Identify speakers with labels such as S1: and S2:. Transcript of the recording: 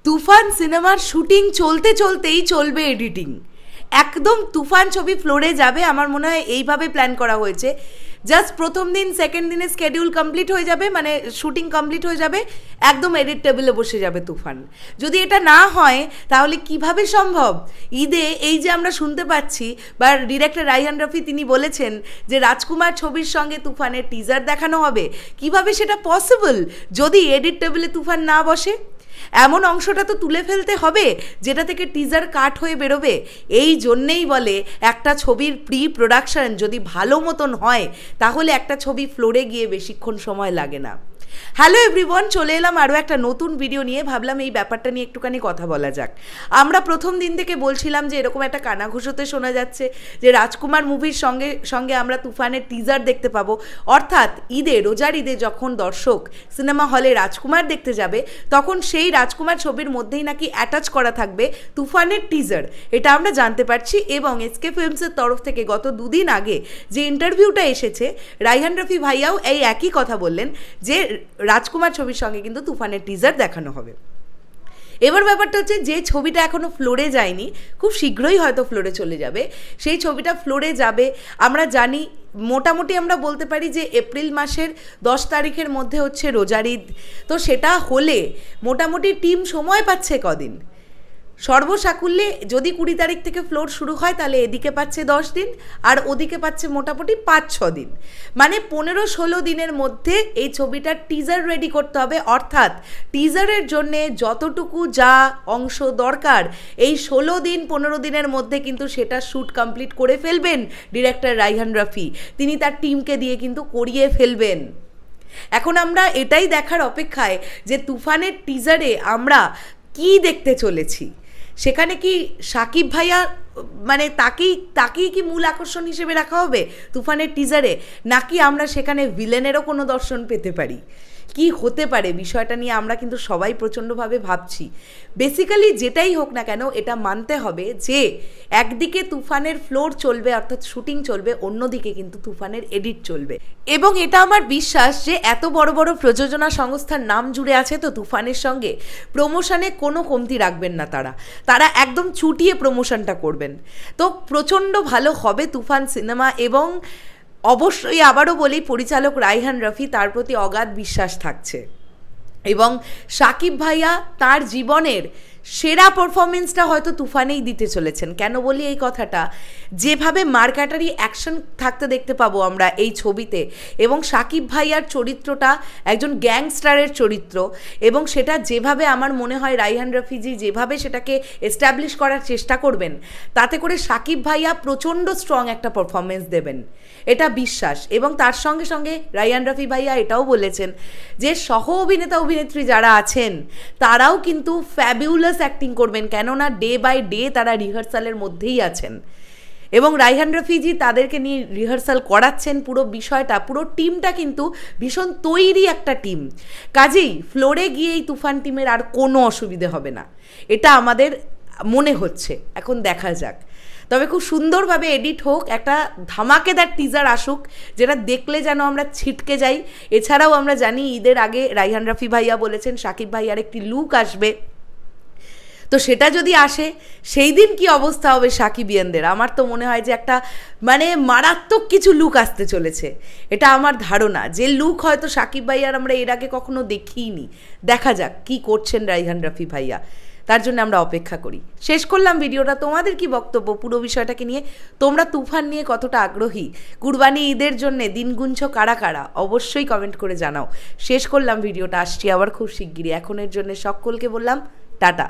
S1: তুফান সিনেমার শুটিং চলতে চলতেই চলবে এডিটিং। একদম তুফান ছবি ফ্লোরে যাবে, আমার মনে হয় এইভাবে প্ল্যান করা হয়েছে। জাস্ট প্রথম দিন সেকেন্ড দিনে স্কেডিউল কমপ্লিট হয়ে যাবে, মানে শুটিং কমপ্লিট হয়ে যাবে, একদম এডিট টেবিলে বসে যাবে তুফান। যদি এটা না হয় তাহলে কিভাবে সম্ভব? ঈদে এই যে আমরা শুনতে পাচ্ছি, বা ডিরেক্টর রাইহান রফি তিনি বলেছেন যে রাজকুমার ছবির সঙ্গে তুফানের টিজার দেখানো হবে, কিভাবে সেটা পসিবল যদি এডিট টেবিলে তুফান না বসে? এমন অংশটা তো তুলে ফেলতে হবে যেটা থেকে টিজার কাট হয়ে বেরোবে। এই জন্যেই বলে একটা ছবির প্রি প্রোডাকশন যদি ভালো মতন হয় তাহলে একটা ছবি ফ্লোরে গিয়ে বেশিক্ষণ সময় লাগে না। হ্যালো এভরিওয়ান, চলে এলাম আরও একটা নতুন ভিডিও নিয়ে। ভাবলাম এই ব্যাপারটা নিয়ে একটুখানি কথা বলা যাক। আমরা প্রথম দিন থেকে বলছিলাম যে এরকম একটা কানাঘুষোতে শোনা যাচ্ছে যে রাজকুমার মুভির সঙ্গে সঙ্গে আমরা তুফানের টিজার দেখতে পাবো। অর্থাৎ ঈদে, রোজার ঈদে যখন দর্শক সিনেমা হলে রাজকুমার দেখতে যাবে তখন সেই রাজকুমার ছবির মধ্যেই নাকি অ্যাটাচ করা থাকবে তুফানের টিজার, এটা আমরা জানতে পারছি। এবং এসকে ফিল্মসের তরফ থেকে গত দুদিন আগে যে ইন্টারভিউটা এসেছে, রাইহান রফি ভাইয়াও এই একই কথা বললেন যে রাজকুমার ছবির সঙ্গে কিন্তু তুফানের টিজার দেখানো হবে। এবার ব্যাপারটা হচ্ছে, যে ছবিটা এখনও ফ্লোরে যায়নি, খুব শীঘ্রই হয়তো ফ্লোরে চলে যাবে। সেই ছবিটা ফ্লোরে যাবে আমরা জানি। মোটামুটি আমরা বলতে পারি যে এপ্রিল মাসের 10 তারিখের মধ্যে হচ্ছে রোজার ঈদ। তো সেটা হলে মোটামুটি টিম সময় পাচ্ছে কদিন? সর্বসাকুল্যে যদি 20 তারিখ থেকে ফ্লোর শুরু হয় তাহলে এদিকে পাচ্ছে 10 দিন আর ওদিকে পাচ্ছে মোটামুটি 5-6 দিন, মানে 15-16 দিনের মধ্যে এই ছবিটার টিজার রেডি করতে হবে। অর্থাৎ টিজারের জন্যে যতটুকু যা অংশ দরকার এই 16 দিন 15 দিনের মধ্যে কিন্তু সেটা শ্যুট কমপ্লিট করে ফেলবেন ডিরেক্টর রাইহান রফি। তিনি তার টিমকে দিয়ে কিন্তু করিয়ে ফেলবেন। এখন আমরা এটাই দেখার অপেক্ষায় যে তুফানের টিজারে আমরা কি দেখতে চলেছি। সেখানে কি সাকিব ভাইয়া, মানে তাকেই কি মূল আকর্ষণ হিসেবে রাখা হবে তুফানের টিজারে, নাকি আমরা সেখানে ভিলেনেরও কোনো দর্শন পেতে পারি? কি হতে পারে বিষয়টা নিয়ে আমরা কিন্তু সবাই প্রচণ্ডভাবে ভাবছি। বেসিক্যালি যেটাই হোক না কেন, এটা মানতে হবে যে একদিকে তুফানের ফ্লোর চলবে অর্থাৎ শুটিং চলবে, অন্যদিকে কিন্তু তুফানের এডিট চলবে। এবং এটা আমার বিশ্বাস যে এত বড় বড় প্রযোজনা সংস্থার নাম জুড়ে আছে তো তুফানের সঙ্গে, প্রমোশনে কোনো কমতি রাখবেন না তারা একদম চুটিয়ে প্রমোশনটা করবেন। তো প্রচণ্ড ভালো হবে তুফান সিনেমা। এবং অবশ্যই আবারও বলি, পরিচালক রাইহান রফি, তার প্রতি অগাধ বিশ্বাস থাকছে। এবং সাকিব ভাইয়া তার জীবনের সেরা পারফরমেন্সটা হয়তো তুফানেই দিতে চলেছেন। কেন বলি এই কথাটা? যেভাবে মার্কাটারি অ্যাকশন থাকতে দেখতে পাবো আমরা এই ছবিতে, এবং সাকিব ভাইয়ার চরিত্রটা একজন গ্যাংস্টারের চরিত্র, এবং সেটা যেভাবে আমার মনে হয় রাইহান রফিজি যেভাবে সেটাকে এস্টাবলিশ করার চেষ্টা করবেন, তাতে করে সাকিব ভাইয়া প্রচণ্ড স্ট্রং একটা পারফরমেন্স দেবেন, এটা বিশ্বাস। এবং তার সঙ্গে সঙ্গে রাইহান রফি ভাইয়া এটাও বলেছেন যে সহ অভিনেতা অভিনেত্রী যারা আছেন তারাও কিন্তু ফ্যাবিউলাস অ্যাক্টিং করবেন, কেননা ডে বাই ডে তারা রিহার্সালের মধ্যেই আছেন। এবং রাইহান রফিজি তাদেরকে নিয়ে রিহার্সাল করাচ্ছেন। পুরো বিষয়টা, পুরো টিমটা কিন্তু ভীষণ তৈরি একটা টিম। কাজেই ফ্লোরে গিয়ে এই তুফান টিমের আর কোনো অসুবিধে হবে না, এটা আমাদের মনে হচ্ছে। এখন দেখা যাক। তবে খুব সুন্দরভাবে এডিট হোক, একটা ধামাকেদার টিজার আসুক যেটা দেখলে যেন আমরা ছিটকে যাই। এছাড়াও আমরা জানি ঈদের আগে রাইহান রফি ভাইয়া বলেছেন সাকিব ভাইয়ার একটি লুক আসবে। তো সেটা যদি আসে সেই দিন কি অবস্থা হবে সাকিবিয়ানদের? আমার তো মনে হয় যে একটা মানে মারাত্মক কিছু লুক আসতে চলেছে, এটা আমার ধারণা। যে লুক হয়তো সাকিব ভাইয়ার আমরা এর আগে কখনো দেখিনি। দেখা যাক কি করছেন রাইহান রফি ভাইয়া, তার জন্য আমরা অপেক্ষা করি। শেষ করলাম ভিডিওটা। তোমাদের কি বক্তব্য পুরো বিষয়টাকে নিয়ে? তোমরা তুফান নিয়ে কতটা আগ্রহী? কুরবানি ঈদের জন্য দিন গুনছো কারা কারা? অবশ্যই কমেন্ট করে জানাও। শেষ করলাম ভিডিওটা, আসছি আবার খুব শিগগিরই। এখনের জন্য সকলকে বললাম টাটা।